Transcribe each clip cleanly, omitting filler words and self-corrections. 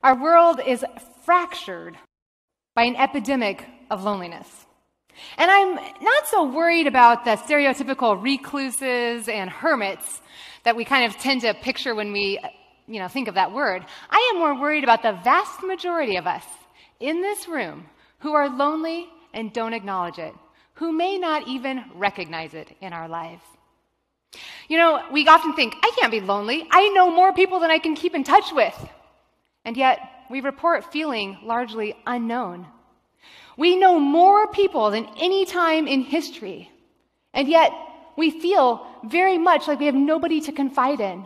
Our world is fractured by an epidemic of loneliness. And I'm not so worried about the stereotypical recluses and hermits that we kind of tend to picture when we, think of that word. I am more worried about the vast majority of us in this room who are lonely and don't acknowledge it, who may not even recognize it in our lives. We often think, I can't be lonely. I know more people than I can keep in touch with. And yet, we report feeling largely unknown. We know more people than any time in history. And yet, we feel very much like we have nobody to confide in.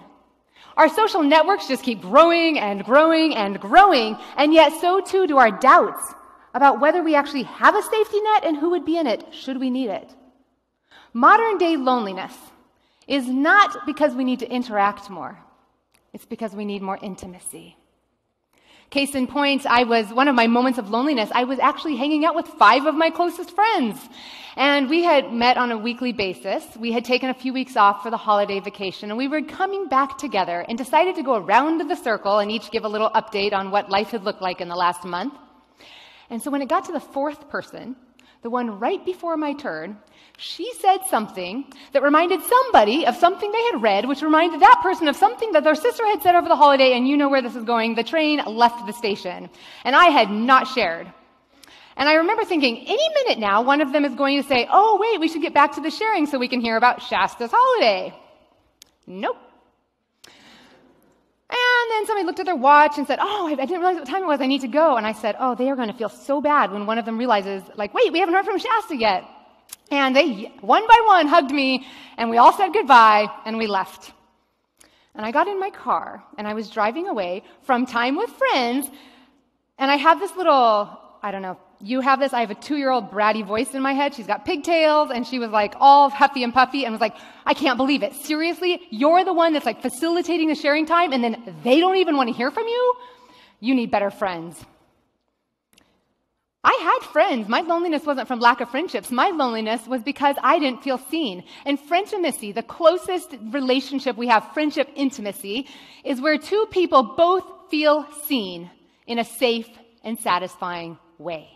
Our social networks just keep growing and growing and growing, and yet so too do our doubts about whether we actually have a safety net and who would be in it should we need it. Modern-day loneliness is not because we need to interact more. It's because we need more intimacy. Case in point, one of my moments of loneliness, I was actually hanging out with 5 of my closest friends. And we had met on a weekly basis. We had taken a few weeks off for the holiday vacation, and we were coming back together and decided to go around the circle and each give a little update on what life had looked like in the last month. And so when it got to the 4th person, the one right before my turn, she said something that reminded somebody of something they had read, which reminded that person of something that their sister had said over the holiday, and you know where this is going. The train left the station, and I had not shared. And I remember thinking, any minute now, one of them is going to say, oh, wait, we should get back to the sharing so we can hear about Shasta's holiday. Nope. And then somebody looked at their watch and said, oh, I didn't realize what time it was. I need to go. And I said, oh, they are going to feel so bad when one of them realizes, wait, we haven't heard from Shasta yet. And they, one by one, hugged me, and we all said goodbye, and we left. And I got in my car, and I was driving away from time with friends, and I have this little, I don't know, you have this, I have a 2-year-old bratty voice in my head. She's got pigtails, and she was all huffy and puffy, and was like, I can't believe it. Seriously? You're the one that's facilitating the sharing time, and then they don't even want to hear from you? You need better friends. I had friends. My loneliness wasn't from lack of friendships. My loneliness was because I didn't feel seen. And friendimacy, the closest relationship we have, friendship intimacy, is where 2 people both feel seen in a safe and satisfying way.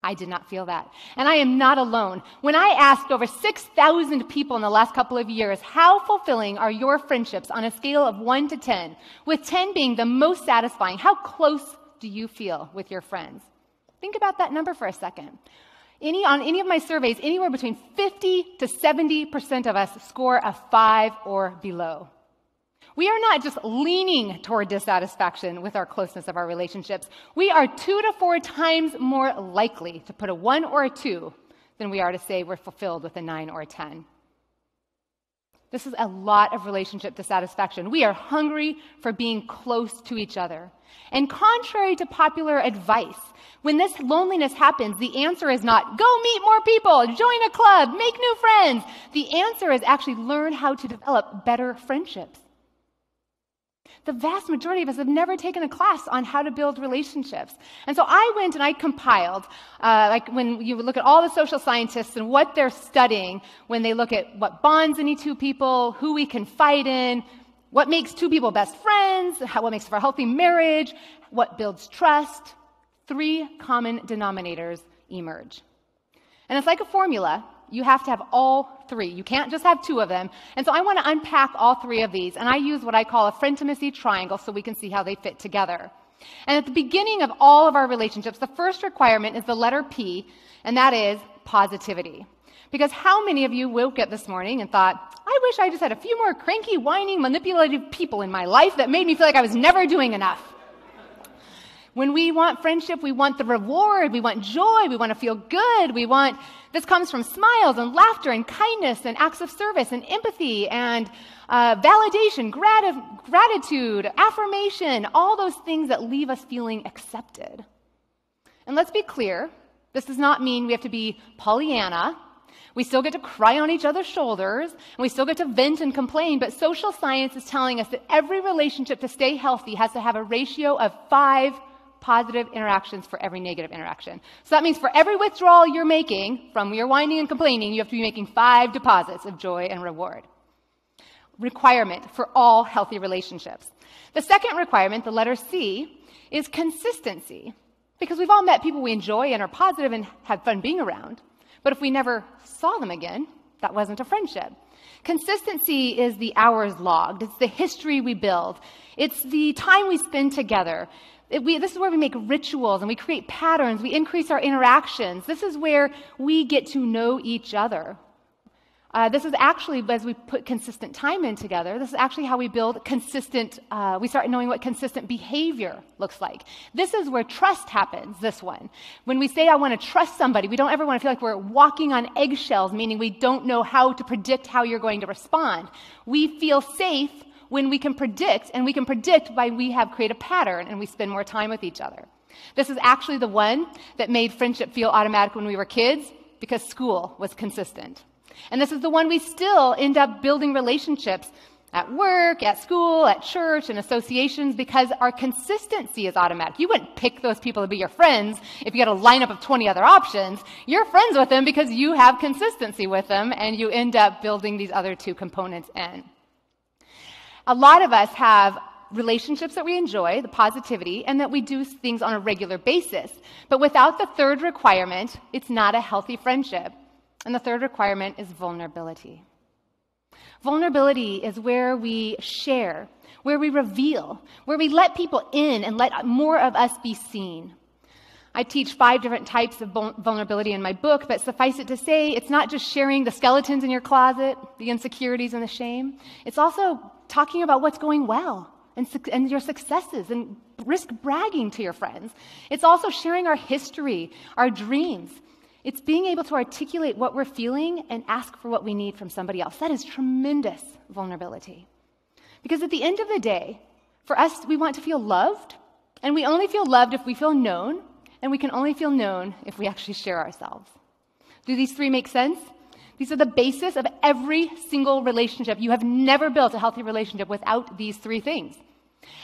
I did not feel that. And I am not alone. When I asked over 6,000 people in the last couple of years, how fulfilling are your friendships on a scale of 1 to 10, with 10 being the most satisfying, how close do you feel with your friends? Think about that number for a second. On any of my surveys, anywhere between 50 to 70% of us score a 5 or below. We are not just leaning toward dissatisfaction with our closeness of our relationships. We are 2 to 4 times more likely to put a 1 or a 2 than we are to say we're fulfilled with a 9 or a 10. This is a lot of relationship dissatisfaction. We are hungry for being close to each other. And contrary to popular advice, when this loneliness happens, the answer is not, go meet more people, join a club, make new friends. The answer is actually learn how to develop better friendships. The vast majority of us have never taken a class on how to build relationships. And so I went and I compiled, when you look at all the social scientists and what they're studying, when they look at what bonds any 2 people, who we confide in, what makes 2 people best friends, what makes for a healthy marriage, what builds trust, 3 common denominators emerge. And it's like a formula. You have to have all 3. You can't just have 2 of them. And so I want to unpack all 3 of these. And I use what I call a friendimacy triangle so we can see how they fit together. And at the beginning of all of our relationships, the first requirement is the letter P, and that is positivity. Because how many of you woke up this morning and thought, I wish I just had a few more cranky, whining, manipulative people in my life that made me feel like I was never doing enough? When we want friendship, we want the reward, we want joy, we want to feel good, this comes from smiles and laughter and kindness and acts of service and empathy and validation, gratitude, affirmation, all those things that leave us feeling accepted. And let's be clear, this does not mean we have to be Pollyanna. We still get to cry on each other's shoulders, and we still get to vent and complain, but social science is telling us that every relationship to stay healthy has to have a ratio of 5 positive interactions for every negative interaction. So that means for every withdrawal you're making from your whining and complaining, you have to be making 5 deposits of joy and reward. requirement for all healthy relationships. The second requirement, the letter C, is consistency. Because we've all met people we enjoy and are positive and have fun being around. But if we never saw them again, that wasn't a friendship. Consistency is the hours logged. It's the history we build. It's the time we spend together. This is where we make rituals and we create patterns. We increase our interactions. This is where we get to know each other. This is actually, as we put consistent time in together, this is actually how we build we start knowing what consistent behavior looks like. This is where trust happens, this one. When we say, I want to trust somebody, we don't ever want to feel like we're walking on eggshells, meaning we don't know how to predict how you're going to respond. We feel safe when we can predict, and we can predict by we have created a pattern and we spend more time with each other. This is actually the one that made friendship feel automatic when we were kids because school was consistent. And this is the one we still end up building relationships at work, at school, at church, and associations because our consistency is automatic. You wouldn't pick those people to be your friends if you had a lineup of 20 other options. You're friends with them because you have consistency with them, and you end up building these other two components in. A lot of us have relationships that we enjoy, the positivity, and that we do things on a regular basis. But without the third requirement, it's not a healthy friendship. And the third requirement is vulnerability. Vulnerability is where we share, where we reveal, where we let people in and let more of us be seen. I teach 5 different types of vulnerability in my book, but suffice it to say, it's not just sharing the skeletons in your closet, the insecurities and the shame. It's also talking about what's going well and your successes and risk bragging to your friends. It's also sharing our history, our dreams. It's being able to articulate what we're feeling and ask for what we need from somebody else. That is tremendous vulnerability. Because at the end of the day, for us, we want to feel loved, and we only feel loved if we feel known, and we can only feel known if we actually share ourselves. Do these 3 make sense? These are the basis of every single relationship. You have never built a healthy relationship without these 3 things.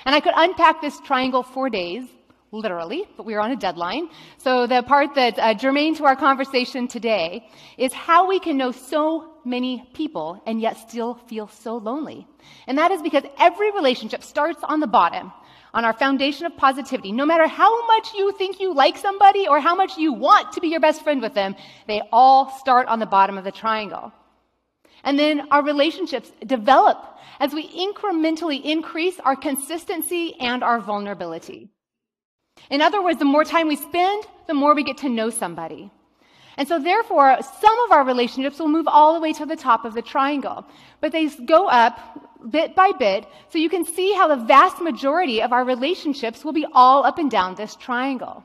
And I could unpack this triangle for days, literally, but we are on a deadline. So the part that's germane to our conversation today is how we can know so many people and yet still feel so lonely. And that is because every relationship starts on the bottom, on our foundation of positivity. No matter how much you think you like somebody or how much you want to be your best friend with them, they all start on the bottom of the triangle. And then our relationships develop as we incrementally increase our consistency and our vulnerability. In other words, the more time we spend, the more we get to know somebody. And so therefore, some of our relationships will move all the way to the top of the triangle. But they go up bit by bit, so you can see how the vast majority of our relationships will be all up and down this triangle.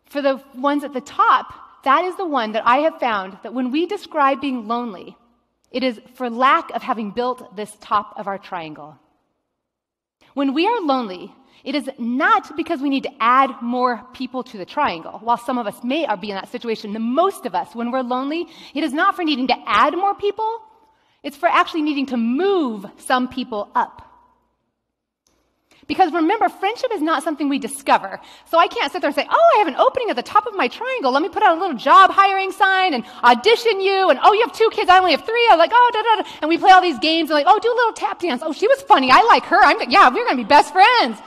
For the ones at the top, that is the one that I have found that when we describe being lonely, it is for lack of having built this top of our triangle. When we are lonely, it is not because we need to add more people to the triangle. While some of us may be in that situation, the most of us, when we're lonely, it is not for needing to add more people. It's for actually needing to move some people up. Because remember, friendship is not something we discover. So I can't sit there and say, oh, I have an opening at the top of my triangle. Let me put out a little job hiring sign and audition you. And oh, you have 2 kids. I only have 3. I'm like, oh, da, da, da. And we play all these games and like, oh, do a little tap dance. Oh, she was funny. I like her. Yeah, we're going to be best friends.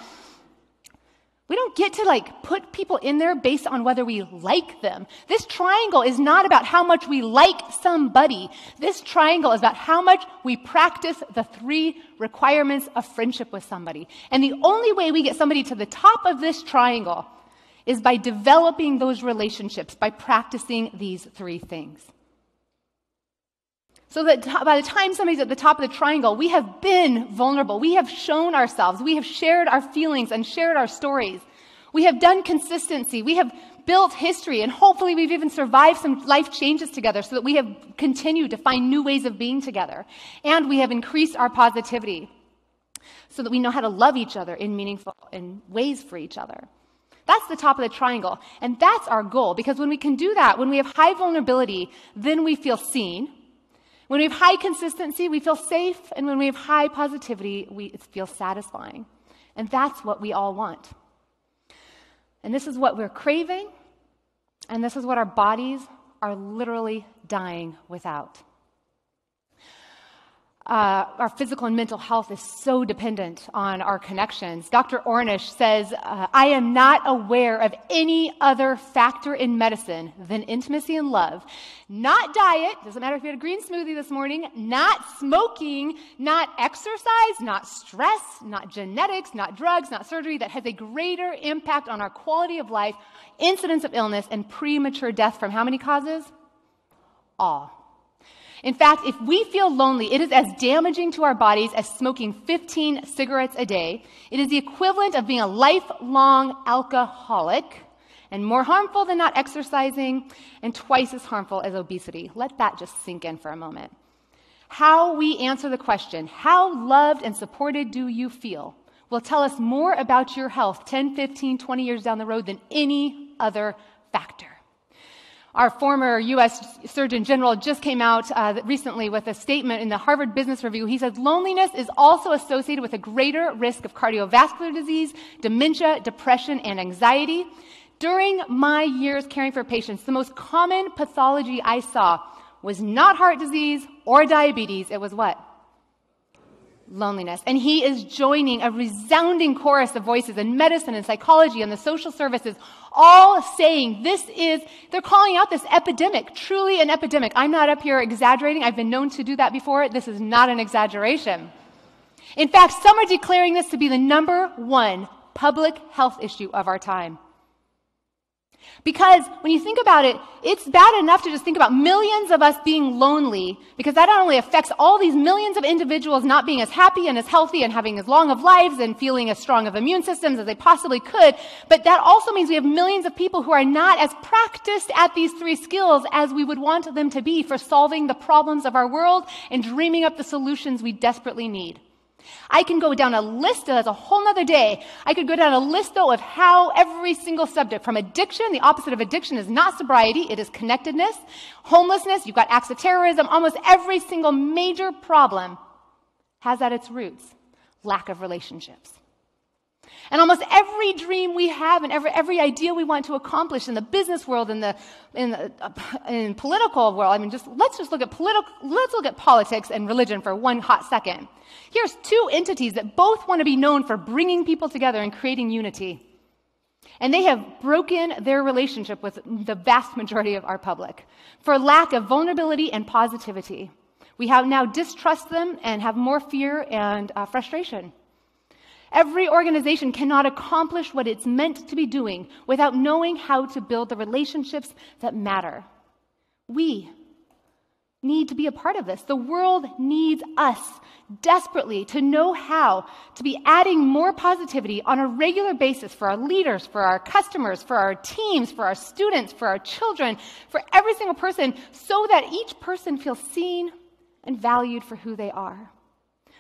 We don't get to put people in there based on whether we like them. This triangle is not about how much we like somebody. This triangle is about how much we practice the 3 requirements of friendship with somebody. And the only way we get somebody to the top of this triangle is by developing those relationships, by practicing these 3 things. So that by the time somebody's at the top of the triangle, we have been vulnerable. We have shown ourselves. We have shared our feelings and shared our stories. We have done consistency. We have built history, and hopefully we've even survived some life changes together so that we have continued to find new ways of being together. And we have increased our positivity so that we know how to love each other in meaningful ways for each other. That's the top of the triangle. And that's our goal, because when we can do that, when we have high vulnerability, then we feel seen. When we have high consistency, we feel safe, and when we have high positivity, it feels satisfying. And that's what we all want. And this is what we're craving, and this is what our bodies are literally dying without. our physical and mental health is so dependent on our connections. Dr. Ornish says, I am not aware of any other factor in medicine than intimacy and love. Not diet, doesn't matter if you had a green smoothie this morning, not smoking, not exercise, not stress, not genetics, not drugs, not surgery, that has a greater impact on our quality of life, incidence of illness, and premature death from how many causes? All. In fact, if we feel lonely, it is as damaging to our bodies as smoking 15 cigarettes a day. It is the equivalent of being a lifelong alcoholic, and more harmful than not exercising, and twice as harmful as obesity. Let that just sink in for a moment. How we answer the question, how loved and supported do you feel, will tell us more about your health 10, 15, 20 years down the road than any other factor. Our former U.S. Surgeon General just came out recently with a statement in the Harvard Business Review. He says loneliness is also associated with a greater risk of cardiovascular disease, dementia, depression, and anxiety. During my years caring for patients, the most common pathology I saw was not heart disease or diabetes. It was what? Loneliness. And he is joining a resounding chorus of voices in medicine and psychology and the social services, all saying they're calling out this epidemic, truly an epidemic. I'm not up here exaggerating. I've been known to do that before. This is not an exaggeration. In fact, some are declaring this to be the #1 public health issue of our time. Because when you think about it, it's bad enough to just think about millions of us being lonely, because that not only affects all these millions of individuals not being as happy and as healthy and having as long of lives and feeling as strong of immune systems as they possibly could, but that also means we have millions of people who are not as practiced at these 3 skills as we would want them to be for solving the problems of our world and dreaming up the solutions we desperately need. I can go down a list, that's a whole nother day. I could go down a list, though, of how every single subject, from addiction, the opposite of addiction is not sobriety, it is connectedness, homelessness, you've got acts of terrorism, almost every single major problem has at its roots lack of relationships. And almost every dream we have and every idea we want to accomplish in the business world, in the political world, I mean, let's look at politics and religion for one hot second. Here's 2 entities that both want to be known for bringing people together and creating unity. And they have broken their relationship with the vast majority of our public for lack of vulnerability and positivity. We have now distrust them and have more fear and frustration. Every organization cannot accomplish what it's meant to be doing without knowing how to build the relationships that matter. We need to be a part of this. The world needs us desperately to know how to be adding more positivity on a regular basis for our leaders, for our customers, for our teams, for our students, for our children, for every single person, so that each person feels seen and valued for who they are.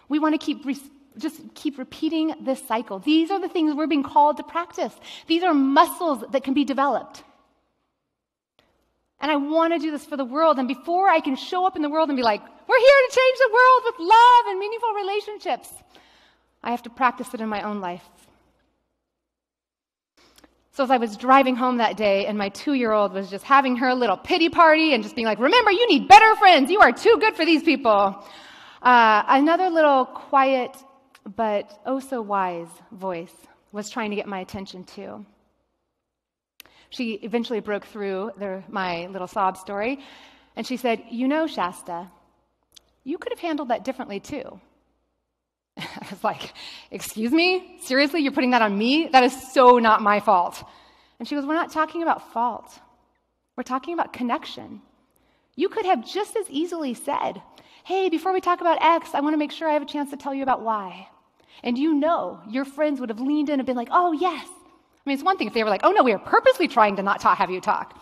We want to just keep repeating this cycle. These are the things we're being called to practice. These are muscles that can be developed. And I want to do this for the world. And before I can show up in the world and be like, we're here to change the world with love and meaningful relationships, I have to practice it in my own life. So as I was driving home that day, and my 2-year-old was just having her little pity party and just being like, remember, you need better friends. You are too good for these people. Another little quiet but oh so wise voice was trying to get my attention too. She eventually broke through my little sob story, and she said, you know, Shasta, you could have handled that differently too. I was like, excuse me? Seriously, you're putting that on me? That is so not my fault. And she goes, we're not talking about fault. We're talking about connection. You could have just as easily said, hey, before we talk about X, I want to make sure I have a chance to tell you about Y. And you know, your friends would have leaned in and been like, oh, yes. I mean, it's one thing if they were like, oh, no, we are purposely trying to not have you talk.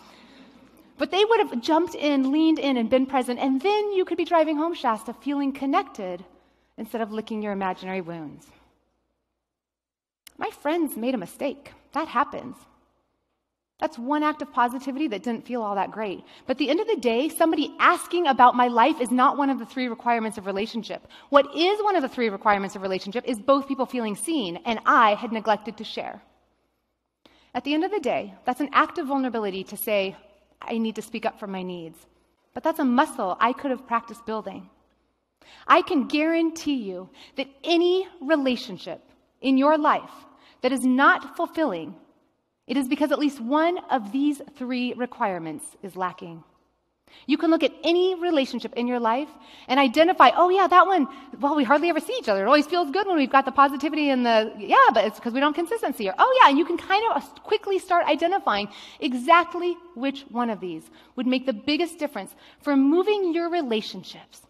But they would have jumped in, leaned in, and been present. And then you could be driving home, Shasta, feeling connected instead of licking your imaginary wounds. My friends made a mistake. That happens. That's one act of positivity that didn't feel all that great. But at the end of the day, somebody asking about my life is not one of the 3 requirements of relationship. What is one of the 3 requirements of relationship is both people feeling seen, and I had neglected to share. At the end of the day, that's an act of vulnerability to say, I need to speak up for my needs. But that's a muscle I could have practiced building. I can guarantee you that any relationship in your life that is not fulfilling, it is because at least one of these 3 requirements is lacking. You can look at any relationship in your life and identify, oh yeah, that one, well, we hardly ever see each other. It always feels good when we've got the positivity and but it's because we don't have consistency. Or, oh yeah, and you can kind of quickly start identifying exactly which one of these would make the biggest difference for moving your relationships.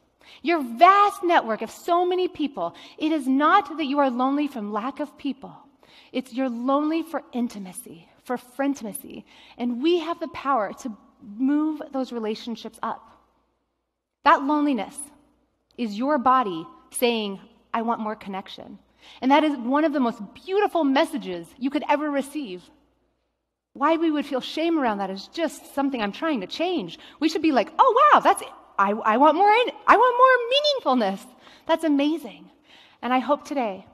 Your vast network of so many people, it is not that you are lonely from lack of people. It's you're lonely for intimacy, for frientimacy. And we have the power to move those relationships up. That loneliness is your body saying, I want more connection. And that is one of the most beautiful messages you could ever receive. Why we would feel shame around that is just something I'm trying to change. We should be like, oh wow, that's it. I want more meaningfulness. That's amazing. And I hope today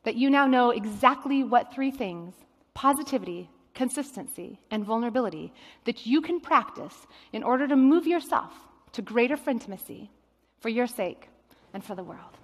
that you now know exactly what 3 things, positivity, consistency, and vulnerability, that you can practice in order to move yourself to greater frientimacy for your sake and for the world.